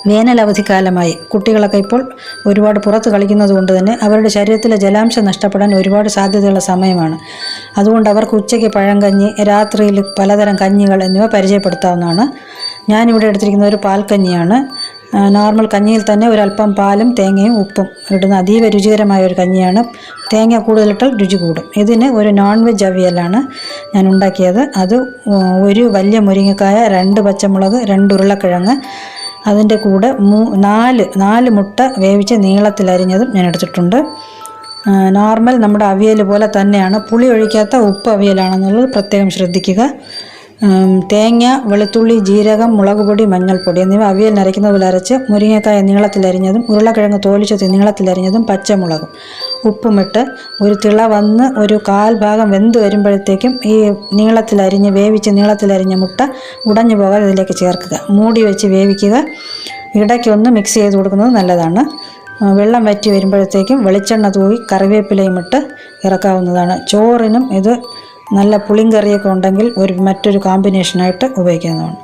വേനലവധിക്കാലമായി കുട്ടികളൊക്കെ ഇപ്പോൾ ഒരുപാട് പുറത്ത് കളിക്കുന്നത് കൊണ്ട് തന്നെ അവരുടെ ശരീരത്തിലെ ജലാംശം നഷ്ടപ്പെടാൻ ഒരുപാട് സാധ്യതയുള്ള സമയമാണ്. അതുകൊണ്ട് അവർക്ക് ഉച്ചയ്ക്ക് പഴങ്കഞ്ഞി, രാത്രിയിൽ പലതരം കഞ്ഞികൾ എന്നിവ പരിചയപ്പെടുത്താവുന്നതാണ്. ഞാനിവിടെ എടുത്തിരിക്കുന്ന ഒരു പാൽക്കഞ്ഞിയാണ്. നോർമൽ കഞ്ഞിയിൽ തന്നെ ഒരല്പം പാലും തേങ്ങയും ഉപ്പും ഇടുന്ന അതീവ രുചികരമായ ഒരു കഞ്ഞിയാണ്. തേങ്ങ കൂടുതലിട്ടാൽ രുചി കൂടും. ഇതിന് ഒരു നോൺ വെജ് അവിയലാണ് ഞാൻ ഉണ്ടാക്കിയത്. അത് ഒരു വലിയ മുരിങ്ങക്കായ, 2 പച്ചമുളക്, 2 ഉരുളക്കിഴങ്ങ്, അതിൻ്റെ കൂടെ 4 മുട്ട വേവിച്ച് നീളത്തിലരിഞ്ഞതും ഞാൻ എടുത്തിട്ടുണ്ട്. നോർമൽ നമ്മുടെ അവിയൽ പോലെ തന്നെയാണ്, പുളി ഒഴിക്കാത്ത ഉപ്പ് അവിയലാണെന്നുള്ളത് പ്രത്യേകം ശ്രദ്ധിക്കുക. തേങ്ങ, വെളുത്തുള്ളി, ജീരകം, മുളക് പൊടി, മഞ്ഞൾപ്പൊടി എന്നിവ അവിയലിന് അരയ്ക്കുന്ന പോലെ അരച്ച് മുരിങ്ങക്കായ നീളത്തിലരിഞ്ഞതും ഉരുളക്കിഴങ്ങ് തോലിച്ചത് നീളത്തിലരിഞ്ഞതും പച്ചമുളകും ഉപ്പുമിട്ട് ഒരു തിള വന്ന് ഒരു 1/4 ഭാഗം വെന്ത് വരുമ്പോഴത്തേക്കും ഈ വേവിച്ച് നീളത്തിലരിഞ്ഞ മുട്ട ഉടഞ്ഞു പോകാതെ ഇതിലേക്ക് ചേർക്കുക. മൂടി വെച്ച് വേവിക്കുക. ഇടയ്ക്കൊന്ന് മിക്സ് ചെയ്ത് കൊടുക്കുന്നത് നല്ലതാണ്. വെള്ളം വറ്റി വരുമ്പോഴത്തേക്കും വെളിച്ചെണ്ണ തൂവി കറിവേപ്പിലയും ഇട്ട് ഇറക്കാവുന്നതാണ്. ചോറിനും ഇത് നല്ല പുളിങ്കറിയൊക്കെ ഉണ്ടെങ്കിൽ മറ്റൊരു കോമ്പിനേഷനായിട്ട് ഉപയോഗിക്കുന്നതാണ്.